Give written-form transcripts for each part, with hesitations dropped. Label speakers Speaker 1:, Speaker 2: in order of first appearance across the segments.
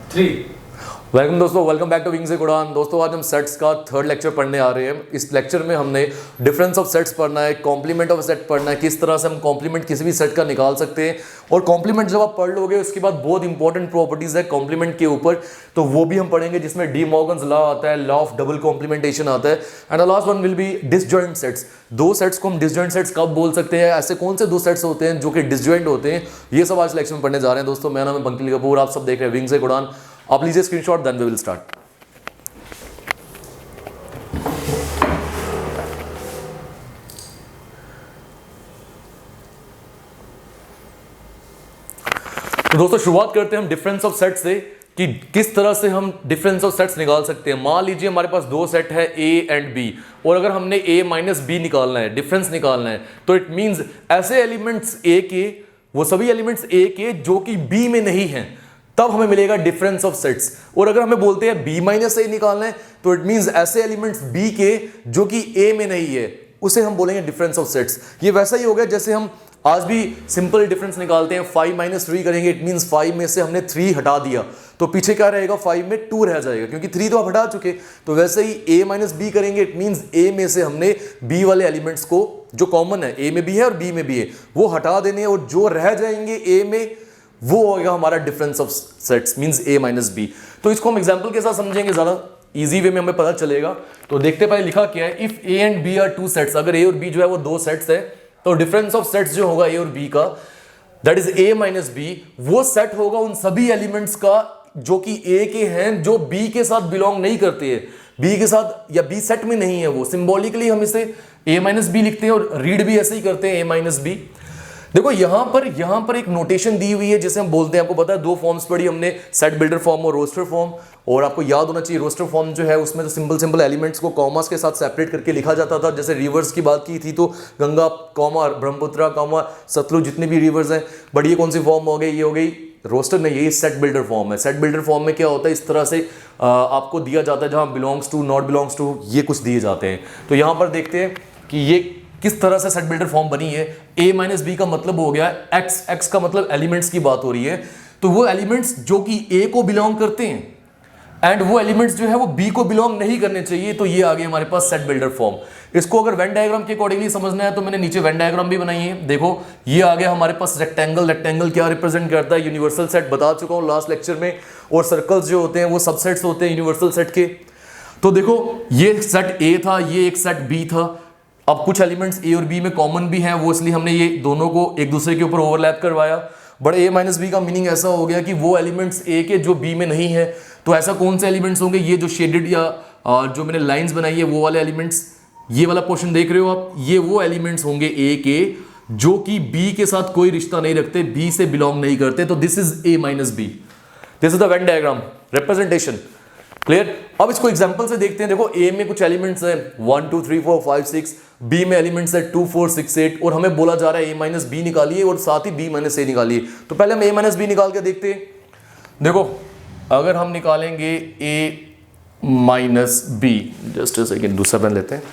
Speaker 1: 3।
Speaker 2: Welcome दोस्तों, welcome back to wings एक उड़ान। दोस्तों आज हम सेट्स का थर्ड लेक्चर पढ़ने आ रहे हैं। इस लेक्चर में हमने डिफरेंस ऑफ सेट्स पढ़ना है, कॉम्प्लीमेंट ऑफ सेट पढ़ना है, किस तरह से हम कॉम्प्लीमेंट किसी भी सेट का निकाल सकते हैं। और कॉम्प्लीमेंट जब आप पढ़ लोगे उसके बाद बहुत इंपॉर्टेंट प्रॉपर्टीज है कॉम्प्लीमेंट के ऊपर, तो वो भी हम पढ़ेंगे, जिसमें डी मॉर्गन्स लॉ आता है, लॉ ऑफ डबल कॉम्प्लीमेंटेशन आता है। And the last one will be disjoint sets. दो सेट्स को हम डिसजॉइंट सेट्स कब बोल सकते हैं, ऐसे कौन से दो सेट्स होते हैं जो कि डिसजॉइंट होते हैं, ये सब आज लेक्चर में पढ़ने जा रहे हैं। दोस्तों मेरा नाम है पंकज कपूर, आप सब देख रहे हैं विंग्स एक उड़ान। आप लीजिए screenshot, then we will start. तो दोस्तों शुरुआत करते हैं हम डिफरेंस ऑफ सेट से कि किस तरह से हम डिफरेंस ऑफ सेट्स निकाल सकते हैं। मान लीजिए हमारे पास दो सेट है ए एंड बी, और अगर हमने ए माइनस बी निकालना है, डिफरेंस निकालना है, तो इट मींस ऐसे एलिमेंट्स ए के, वो सभी एलिमेंट्स ए के जो कि बी में नहीं हैं, तब हमें मिलेगा डिफरेंस ऑफ सेट्स। और अगर हमें बोलते हैं बी माइनस ए निकालना है, तो इट मींस ऐसे एलिमेंट्स बी के जो कि ए में नहीं है, उसे हम बोलेंगे डिफरेंस ऑफ सेट्स। ये वैसा ही हो गया जैसे हम आज भी सिंपल डिफरेंस निकालते हैं, 5 माइनस 3 करेंगे, इट मींस 5 में से हमने 3 हटा दिया तो पीछे क्या रहेगा, 5 में 2 रह जाएगा, क्योंकि 3 तो आप हटा चुके। तो वैसे ही a माइनस बी करेंगे, इट मींस a में से हमने b वाले एलिमेंट्स को, जो कॉमन है, a में भी है और b में भी है, वो हटा देने, और जो रह जाएंगे a में, वो होगा हमारा difference of sets, means a minus B. तो इसको हम एग्जाम्पल के साथ समझेंगे, ज्यादा इजी वे में हमें पता चलेगा। तो देखते पहले लिखा क्या है, if a and b are two sets, अगर a और b जो है वो दो सेट्स है, तो डिफरेंस ऑफ सेट्स जो होगा a और b का, that is a minus b, वो सेट होगा उन सभी एलिमेंट्स का जो कि a के हैं, जो b के साथ बिलोंग नहीं करते हैं, b के साथ या b सेट में नहीं है। वो सिंबॉलिकली हम इसे a माइनस बी लिखते हैं और रीड भी ऐसे ही करते हैं, a माइनस बी। देखो यहां पर एक नोटेशन दी हुई है जिसे हम बोलते हैं, आपको पता है दो फॉर्म्स पढ़ी हमने, सेट बिल्डर फॉर्म और रोस्टर फॉर्म। और आपको याद होना चाहिए रोस्टर फॉर्म जो है उसमें तो सिंपल एलिमेंट्स को कॉमास के साथ सेपरेट करके लिखा जाता था। जैसे रिवर्स की बात की थी तो गंगा कॉमा, ब्रह्मपुत्रा कॉमा, सतलुज, जितने भी रिवर्स हैं। बट ये कौन सी फॉर्म हो गई, ये हो गई रोस्टर नहीं, ये सेट बिल्डर फॉर्म है। सेट बिल्डर फॉर्म में क्या होता है, इस तरह से आपको दिया जाता है, जहां belongs to, not belongs to, ये कुछ दिए जाते हैं। तो यहां पर देखते हैं कि ये किस तरह से सेट बिल्डर फॉर्म बनी है। a माइनस बी का मतलब हो गया x का मतलब एलिमेंट्स की बात हो रही है, तो वो एलिमेंट्स जो कि a को बिलोंग करते हैं, एंड वो एलिमेंट्स जो है वो b को बिलोंग नहीं करने चाहिए। तो ये आ गया हमारे पास सेट बिल्डर फॉर्म। इसको अगर वेन डायग्राम के अकॉर्डिंगली समझना है तो मैंने नीचे वेन डायग्राम भी बनाई है। देखो ये आ गया हमारे पास रेक्टेंगल। रेक्टेंगल क्या रिप्रेजेंट करता है, यूनिवर्सल सेट, बता चुका हूं लास्ट लेक्चर में। और सर्कल्स जो होते हैं वो सबसेट्स होते हैं यूनिवर्सल सेट के। तो देखो ये सेट a था, ये एक सेट b था। अब कुछ एलिमेंट्स a और b में कॉमन भी हैं, वो इसलिए हमने ये दोनों को एक दूसरे के ऊपर ओवरलैप करवाया। बट a माइनस बी का मीनिंग ऐसा हो गया कि वो एलिमेंट्स a के जो b में नहीं है। तो ऐसा कौन से एलिमेंट्स होंगे, ये जो शेडेड या जो मैंने लाइंस बनाई है वो वाले एलिमेंट्स, ये वाला पोर्शन देख रहे हो आप, ये वो एलिमेंट्स होंगे a के जो कि b के साथ कोई रिश्ता नहीं रखते, b से बिलोंग नहीं करते। तो this is a minus B, this is the Venn diagram representation. Clear. अब इसको एग्जांपल से देखते हैं। देखो a में कुछ एलिमेंट्स हैं 1 2 3 4 5 6, b में एलिमेंट्स है 2 4 6 8, और हमें बोला जा रहा है a माइनस बी निकालिए और साथ ही b माइनस ए निकालिए। तो पहले हम a माइनस बी निकाल के देखते हैं। देखो अगर हम निकालेंगे a minus B, just a second दूसरा पेन लेते हैं।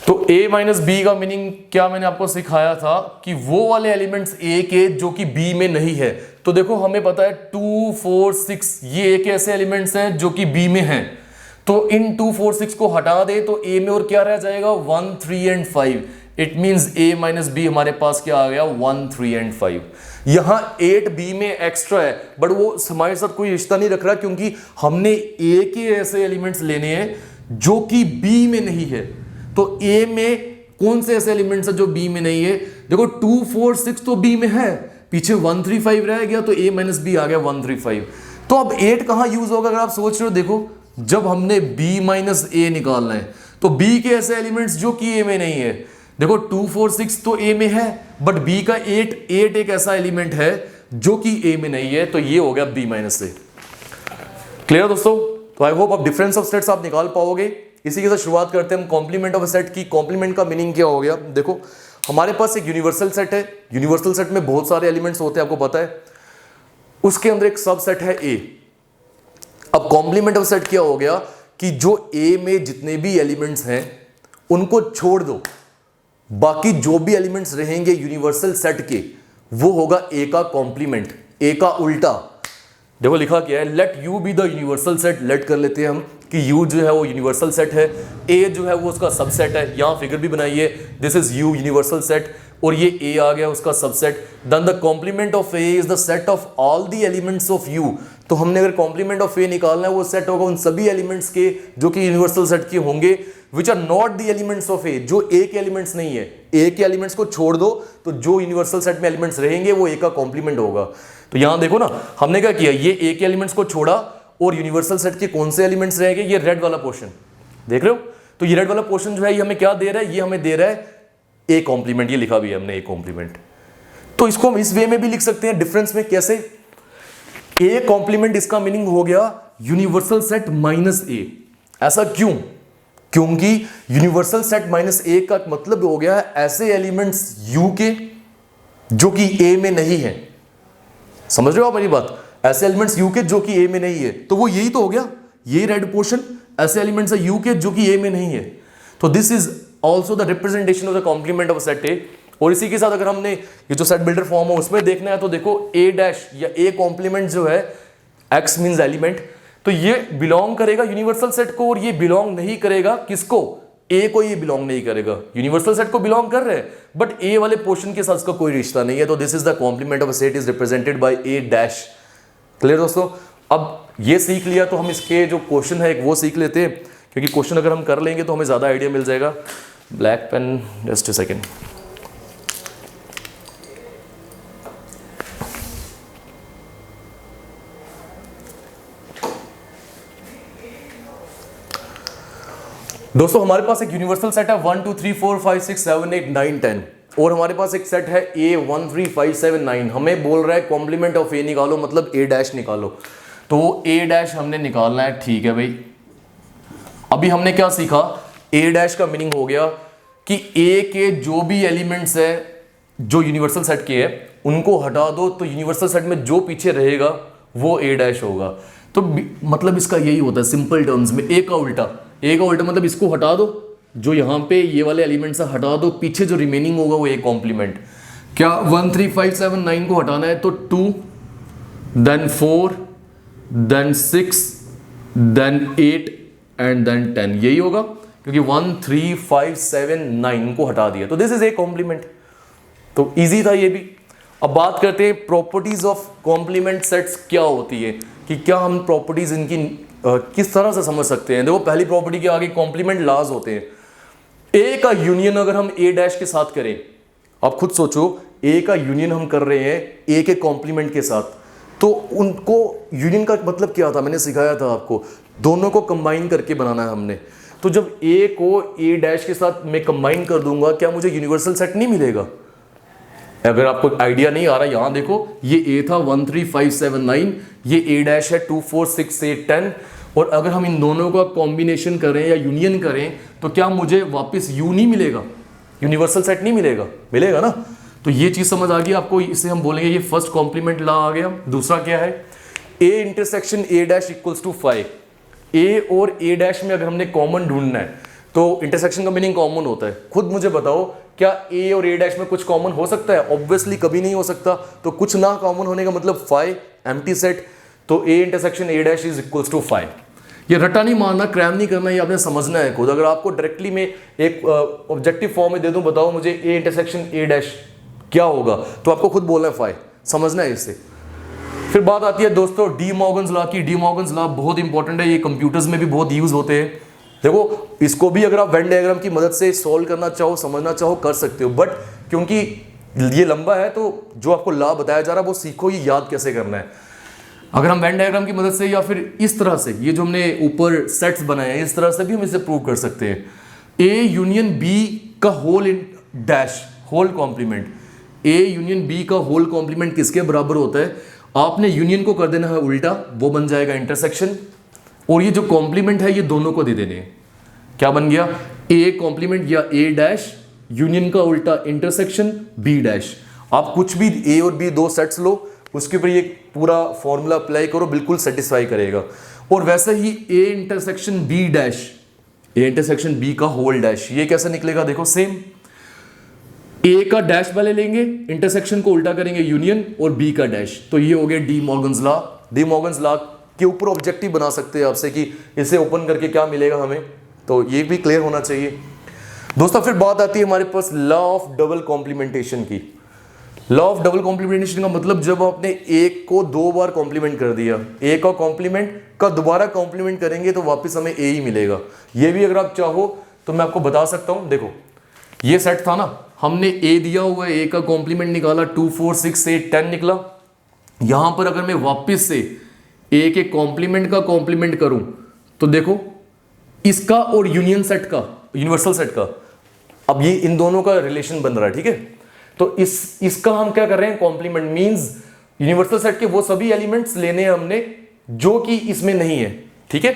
Speaker 2: तो a माइनस बी का मीनिंग क्या मैंने आपको सिखाया था कि वो वाले एलिमेंट्स a के जो कि b में नहीं है। तो देखो हमें पता है 2 4 6 ये a के ऐसे एलिमेंट्स हैं जो कि b में हैं। तो इन 2 4 6 को हटा दे तो a में और क्या रह जाएगा, 1 3 and 5। It means a minus B हमारे पास क्या आ गया, 1 3 एंड 5। यहां 8 b में एक्स्ट्रा है, बट वो हमारे साथ कोई रिश्ता नहीं रख रहा, क्योंकि हमने a के ऐसे एलिमेंट्स लेने हैं जो कि b में नहीं है। तो a में कौन से ऐसे एलिमेंट्स है जो b में नहीं है। देखो 2 4 6 तो b में है, पीछे 1 3 5 रह गया, तो a माइनस बी आ गया 1 3 5। तो अब 8 कहां यूज होगा, अगर आप सोच रहे हो, देखो जब हमने b माइनस ए निकालना है तो b के ऐसे एलिमेंट्स जो कि a में नहीं है। देखो 2 4 6 तो a में है, बट b का 8 एक ऐसा एलिमेंट है जो कि a में नहीं है। तो ये हो गया b माइनस ए। क्लियर दोस्तों। तो आई होप अब डिफरेंस ऑफ सेट्स आप निकाल पाओगे। इसी के साथ शुरुआत करते हैं हम कॉम्प्लीमेंट ऑफ सेट की। कॉम्प्लीमेंट का मीनिंग क्या हो गया, देखो हमारे पास एक यूनिवर्सल सेट है। यूनिवर्सल सेट में बहुत सारे एलिमेंट्स होते हैं, आपको पता है। उसके अंदर एक सब सेट है a। अब कॉम्प्लीमेंट ऑफ सेट क्या हो गया कि जो a में जितने भी एलिमेंट्स हैं उनको छोड़ दो, बाकी जो भी एलिमेंट्स रहेंगे यूनिवर्सल सेट के, वो होगा a का कॉम्प्लीमेंट, a का उल्टा। देखो लिखा क्या है, let U be the universal set. Let कर लेते हैं हम कि यू जो है वो यूनिवर्सल सेट है, ए जो है वो उसका सबसेट है। यहाँ फिगर भी बनाइए, this is U universal set, और ये ए आ गया उसका subset. Then the complement of A is the set of all the elements of U. तो हमने अगर कॉम्प्लीमेंट ऑफ ए निकालना है, वो सेट होगा उन सभी एलिमेंट्स के जो कि यूनिवर्सल सेट के होंगे, which are not the elements of A, जो ए के एलिमेंट्स नहीं है। ए के एलिमेंट्स को छोड़ दो, तो जो यूनिवर्सल सेट में एलिमेंट्स रहेंगे वो ए का कॉम्प्लीमेंट होगा। तो यहां देखो ना, हमने क्या किया, ये ए के एलिमेंट्स को छोड़ा, और यूनिवर्सल सेट के कौन से एलिमेंट्स रहेंगे, ये रेड वाला पोर्शन देख रहे हो। तो ये रेड वाला पोर्शन जो है ये हमें क्या दे रहा है, ये हमें दे रहा है ए कॉम्प्लीमेंट। ये लिखा भी है हमने ए कॉम्प्लीमेंट। तो इसको हम इस वे में भी लिख सकते हैं, डिफरेंस में। कैसे? ए कॉम्प्लीमेंट, इसका मीनिंग हो गया यूनिवर्सल सेट माइनस ए। ऐसा क्यों? क्योंकि यूनिवर्सल सेट माइनस ए का मतलब हो गया ऐसे एलिमेंट्स यू के जो कि ए में नहीं है। समझ रहे हो आप मेरी बात? ऐसे एलिमेंट्स यू के जो कि ए में नहीं है, तो वो यही तो हो गया, ये रेड पोर्शन ऐसे एलिमेंट्स है यू के जो कि ए में नहीं है। तो this is also the representation of the complement of set A. और इसी के साथ अगर हमने ये जो सेट बिल्डर फॉर्म है उसमें देखना है, तो देखो ए डैश या ए कॉम्प्लीमेंट जो है, एक्स मींस एलिमेंट, तो ये बिलोंग करेगा यूनिवर्सल सेट को, और ये बिलोंग नहीं करेगा किसको, ए को। ये बिलोंग नहीं करेगा, यूनिवर्सल सेट को बिलोंग कर रहे हैं, बट ए वाले पोर्शन के साथ इसका कोई रिश्ता नहीं है। तो this is the complement of a set is represented by a dash. Clear दोस्तों? अब ये सीख लिया तो हम इसके जो क्वेश्चन है एक वो सीख लेते हैं, क्योंकि क्वेश्चन अगर हम कर लेंगे तो हमें ज्यादा आइडिया मिल जाएगा। Black pen, just a second. दोस्तों हमारे पास एक यूनिवर्सल सेट है 1 2 3 4 5 6 7 8 9 10, और हमारे पास एक सेट है ए 1 3 5 7 9। हमें बोल रहा है कॉम्प्लीमेंट ऑफ ए निकालो, मतलब ए डैश निकालो। तो ए डैश हमने निकालना है, ठीक है भाई। अभी हमने क्या सीखा, ए डैश का मीनिंग हो गया कि ए के जो भी एलिमेंट्स है जो यूनिवर्सल सेट के है उनको हटा दो, तो यूनिवर्सल सेट में जो पीछे रहेगा वो ए डैश होगा। तो मतलब इसका यही होता है सिंपल टर्म्स में, ए का उल्टा। ए का उल्टा मतलब इसको हटा दो, जो यहां पे ये वाले एलिमेंट्स है हटा दो, पीछे जो रिमेनिंग होगा वो ए कॉम्प्लीमेंट। क्या 1 3 5 7 9 को हटाना है, तो 2 then 4 then 6 then 8 and then 10, यही होगा, क्योंकि 1 3 5 7 9 को हटा दिया, तो दिस इज ए कॉम्प्लीमेंट। तो इजी था ये भी। अब बात करते हैं प्रॉपर्टीज ऑफ कॉम्प्लीमेंट सेट्स क्या होती है, कि क्या हम प्रॉपर्टीज इनकी किस तरह से समझ सकते हैं। देखो पहली प्रॉपर्टी के आगे कॉम्प्लीमेंट लाज होते हैं। ए का यूनियन अगर हम ए डैश के साथ करें, आप खुद सोचो, ए का यूनियन हम कर रहे हैं ए के कॉम्प्लीमेंट के साथ, तो उनको यूनियन का मतलब क्या था, मैंने सिखाया था आपको, दोनों को कंबाइन करके बनाना है हमने। तो जब ए को ए डैश के साथ मैं कंबाइन कर दूंगा, क्या मुझे यूनिवर्सल सेट नहीं मिलेगा? अगर आपको आइडिया नहीं आ रहा, यहां देखो, ये ए था 1 3 5 7 9, ये ए डैश है 2 4 6 8 10, और अगर हम इन दोनों का कॉम्बिनेशन करें या यूनियन करें, तो क्या मुझे वापस यू नहीं मिलेगा, यूनिवर्सल सेट नहीं मिलेगा? मिलेगा ना। तो ये चीज समझ आ गई आपको, इसे हम बोलेंगे ये फर्स्ट कॉम्प्लीमेंट लॉ आ गया। दूसरा क्या है, A intersection A dash equals to 5। A और ए डैश में अगर हमने कॉमन ढूंढना है, तो इंटरसेक्शन का मीनिंग कॉमन होता है। खुद मुझे बताओ, क्या ए और ए डैश में कुछ कॉमन हो सकता है? ऑब्वियसली कभी नहीं हो सकता। तो कुछ ना कॉमन होने का मतलब 5 एम्प्टी सेट। तो A intersection A dash is equals to 5। ये रट्टा नहीं मारना, क्रैम नहीं करना, ये आपने समझना है खुद। अगर आपको डायरेक्टली में एक ऑब्जेक्टिव फॉर्म में दे दूं, बताओ मुझे ए इंटरसेक्शन ए डैश क्या होगा, तो आपको खुद बोलना है 5, समझना है इससे। फिर बात आती है दोस्तों डी मॉर्गन्स लॉ की। डी मॉर्गन्स लॉ बहुत इंपॉर्टेंट है, ये कंप्यूटर्स में भी बहुत यूज होते हैं। देखो इसको भी अगर आप वेन डायग्राम की मदद से सॉल्व करना चाहो, समझना चाहो, कर सकते हो, बट क्योंकि ये लंबा है, तो जो आपको लॉ बताया जा रहा है वो सीखो ये याद कैसे करना है। अगर हम वेन डायग्राम की मदद से या फिर इस तरह से, ये जो हमने ऊपर सेट्स बनाए हैं, इस तरह से भी हम इसे प्रूव कर सकते हैं। ए यूनियन बी का होल इन dash whole complement. A union B का होल कॉम्प्लीमेंट किसके बराबर होता है? आपने यूनियन को कर देना है उल्टा, वो बन जाएगा इंटरसेक्शन, और ये जो कॉम्प्लीमेंट है ये दोनों को दे देने हैं। क्या बन गया? ए कॉम्प्लीमेंट या ए डैश, यूनियन का उल्टा इंटरसेक्शन बी डैश। आप कुछ भी ए और बी दो सेट्स लो, उसके ऊपर ये पूरा फॉर्मूला अप्लाई करो, बिल्कुल सेटिस्फाई करेगा। और वैसे ही A intersection B dash, A intersection B का होल डैश, ये कैसे निकलेगा? देखो सेम, ए का डैश वाले लेंगे, इंटरसेक्शन को उल्टा करेंगे यूनियन, और बी का डैश, तो ये हो गया D Morgan's law. D Morgan's law के ऊपर ऑब्जेक्टिव बना सकते हैं आपसे कि इसे ओपन करके क्या मिलेगा हमें, तो ये भी क्लियर होना चाहिए दोस्तों। फिर बात आती है हमारे पास लॉ ऑफ डबल कॉम्प्लीमेंटेशन की। लॉ ऑफ डबल कॉम्प्लीमेंटेशन का मतलब जब आपने एक को दो बार कॉम्प्लीमेंट कर दिया, ए का कॉम्प्लीमेंट का दोबारा कॉम्प्लीमेंट करेंगे तो वापस हमें ए ही मिलेगा। ये भी अगर आप चाहो तो मैं आपको बता सकता हूं, देखो ये सेट था ना, हमने ए दिया हुआ है, ए का कॉम्प्लीमेंट निकाला, 2 4 6 8 10 निकला। यहां पर अगर मैं वापस से ए के कॉम्प्लीमेंट का कॉम्प्लीमेंट करूं तो देखो इसका और यूनियन सेट का, यूनिवर्सल सेट का, अब ये इन दोनों का रिलेशन बन रहा है, ठीक है। तो इसका हम क्या कर रहे हैं, कॉम्प्लीमेंट मींस यूनिवर्सल सेट के वो सभी एलिमेंट्स लेने हैं हमने जो कि इसमें नहीं है, ठीक है।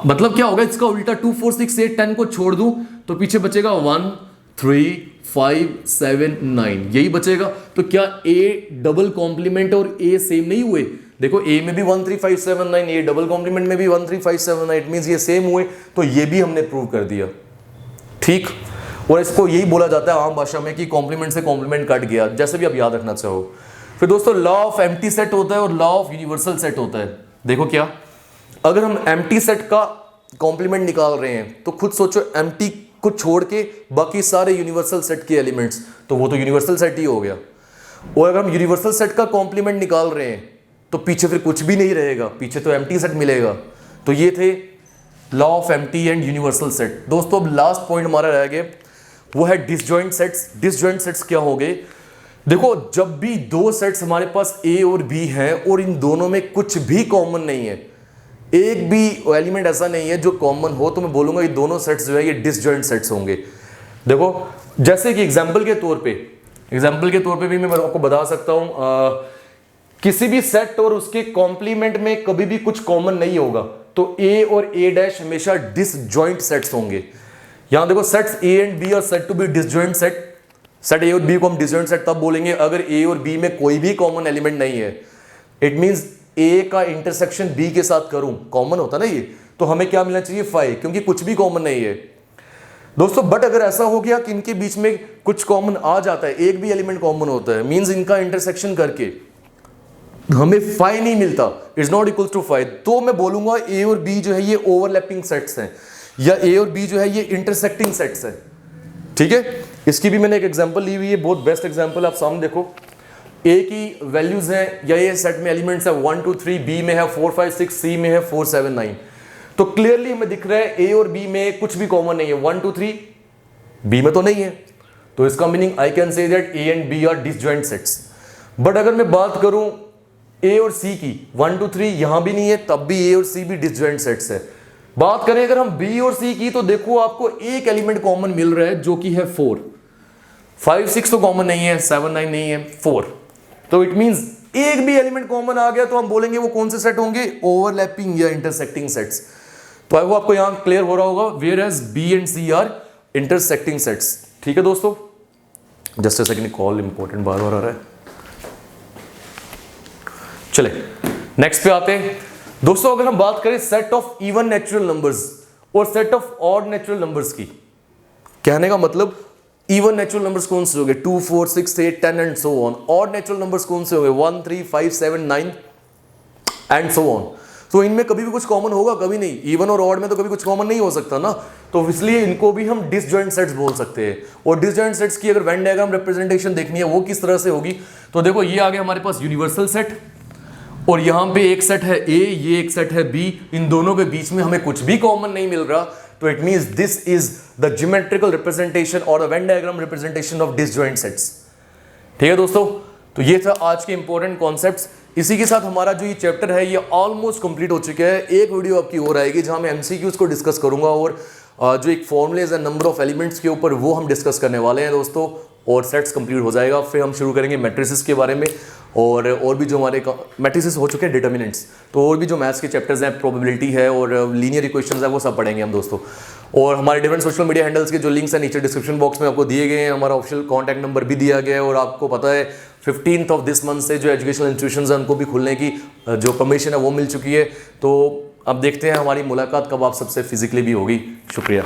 Speaker 2: मतलब क्या होगा, इसका उल्टा 2 4 6 8 10 को छोड़ दूं तो पीछे बचेगा 1 3 5 7 9, यही बचेगा। तो क्या ए डबल कॉम्प्लीमेंट और ए सेम नहीं हुए? देखो ए में भी 1 3 5 7 9, ए डबल कॉम्प्लीमेंट में भी 1 3 5 7 9, इट मींस ये सेम हुए, तो ये भी हमने प्रूव कर दिया, ठीक। और इसको यही बोला जाता है आम भाषा में कि कॉम्प्लीमेंट से कॉम्प्लीमेंट कट गया, जैसे भी आप याद रखना चाहो। फिर दोस्तों लॉ ऑफ एम्प्टी सेट होता है और लॉ ऑफ यूनिवर्सल सेट होता है। देखो क्या, अगर हम एम्प्टी सेट का कॉम्प्लीमेंट निकाल रहे हैं तो खुद सोचो, एम्प्टी को छोड़ के बाकी सारे यूनिवर्सल सेट के एलिमेंट्स, तो वो तो यूनिवर्सल सेट ही हो गया। और अगर हम यूनिवर्सल सेट का कॉम्प्लीमेंट निकाल रहे हैं तो पीछे फिर कुछ भी नहीं रहेगा, पीछे तो एम्प्टी सेट मिलेगा। तो ये थे law of empty and universal set. दोस्तों अब लास्ट पॉइंट हमारा रह गया, वो है डिसजॉइंट सेट्स। डिसजॉइंट सेट्स क्या हो गए? देखो जब भी दो सेट्स हमारे पास ए और बी हैं और इन दोनों में कुछ भी कॉमन नहीं है, एक भी एलिमेंट ऐसा नहीं है जो कॉमन हो, तो मैं बोलूंगा ये दोनों सेट्स जो है ये डिसजॉइंट सेट्स होंगे। देखो जैसे कि एग्जांपल के तौर पे भी मैं आपको बता सकता हूं, किसी भी सेट और उसके कॉम्प्लीमेंट में कभी भी कुछ कॉमन नहीं होगा, तो ए और ए डैश हमेशा डिसजॉइंट सेट्स होंगे। यहां देखो sets A and B are said to be disjoint set. Set A और बी को हम डिसजॉइंट सेट तब बोलेंगे अगर ए और बी में कोई भी कॉमन एलिमेंट नहीं है। इट मींस ए का इंटरसेक्शन बी के साथ करूं, कॉमन होता ना ये, तो हमें क्या मिलना चाहिए 5, क्योंकि कुछ भी कॉमन नहीं है दोस्तों। बट अगर ऐसा हो गया कि इनके बीच में कुछ कॉमन आ जाता है, एक भी एलिमेंट कॉमन होता है, मींस इनका इंटरसेक्शन करके हमें 5 नहीं मिलता, इज नॉट इक्वल टू 5, तो मैं बोलूंगा ए और बी जो है ये ओवरलैपिंग सेट्स हैं, या ए और बी जो है ये इंटरसेक्टिंग सेट्स हैं, ठीक है। इसकी भी मैंने एक एग्जांपल ली हुई है, बहुत बेस्ट एग्जांपल, आप सामने देखो। ए की वैल्यूज हैं या ये सेट में एलिमेंट्स है 1 2 3, बी में है 4 5 6, सी में है 4 7 9, तो क्लियरली हमें दिख रहा है ए और बी में कुछ भी कॉमन नहीं है। 1 2 3 बी में तो नहीं है, तो इसका meaning I can say that A and B are disjoint sets. But अगर मैं बात करूं ए और सी की, 1 2 3 यहां भी नहीं है, तब भी ए और सी भी डिसजॉइंट सेट्स है। बात करें अगर हम बी और सी की, तो देखो आपको एक एलिमेंट कॉमन मिल रहा है जो कि है 4, 5 6 तो कॉमन नहीं है, 7 9 नहीं है, 4, तो इट मींस एक भी एलिमेंट कॉमन आ गया तो हम बोलेंगे वो कौन से सेट होंगे, ओवरलैपिंग या इंटरसेक्टिंग सेट्स। तो आई होप आपको यहां क्लियर हो रहा होगा, where as B and C are intersecting sets, ठीक है दोस्तों। Just a second, call important बार बार आ रहा है। चले नेक्स्ट पे आते हैं दोस्तों। अगर हम बात करें set of even natural numbers और set of odd natural numbers की, कहने का मतलब इवन नेचुरल नंबर्स कौन से होंगे, 2 4 6 8 10 and so on. Odd natural numbers कौन से होंगे, 1 3 5 7 9 एंड सो ऑन। तो इनमें कभी भी कुछ कॉमन होगा, कभी नहीं। इवन और ऑड में तो कभी कुछ कॉमन नहीं हो सकता ना, तो इसलिए इनको भी हम डिसजॉइंट सेट्स बोल सकते हैं। और डिसजॉइंट सेट्स की अगर वेन डायग्राम रिप्रेजेंटेशन देखनी है वो किस तरह से होगी, तो देखो ये आ गया हमारे पास यूनिवर्सल सेट, और यहां पे एक सेट है ए, ये एक सेट है बी, इन दोनों के बीच में हमें कुछ भी कॉमन नहीं मिल रहा, तो it means this is the geometrical representation और the Venn diagram representation of disjoint sets, ठीक है दोस्तों। तो ये था आज के इंपॉर्टेंट कॉन्सेप्ट्स। इसी के साथ हमारा जो ये चैप्टर है ये ऑलमोस्ट कंप्लीट हो चुका है। एक वीडियो आपकी और आएगी जहां मैं एमसीक्यूज को डिस्कस करूंगा, और जो एक फॉर्मुलेज है नंबर ऑफ एलिमेंट्स के ऊपर, वो हम डिस्कस करने वाले हैं दोस्तों, और सेट्स कंप्लीट हो जाएगा। फिर हम शुरू करेंगे मैट्रिसेस के बारे में, और भी जो हमारे मैट्रिसेस हो चुके हैं, डिटर्मिनेंट्स, तो और भी जो मैथ्स के चैप्टर्स हैं, प्रोबेबिलिटी है और लीनियर इक्वेशंस है, वो सब पढ़ेंगे हम दोस्तों। और हमारे डिफरेंट सोशल मीडिया हैंडल्स के जो लिंक्स हैं नीचे डिस्क्रिप्शन बॉक्स में आपको दिए गए हैं, हमारा ऑफिशियल कॉन्टैक्ट नंबर भी दिया गया है, और आपको पता है 15th ऑफ दिस मंथ से जो एजुकेशनल इंस्टीट्यूशंस हैं उनको भी खुलने की जो परमिशन है वो मिल चुकी है। तो अब देखते हैं हमारी मुलाकात कब आप सबसे फिजिकली भी होगी। शुक्रिया।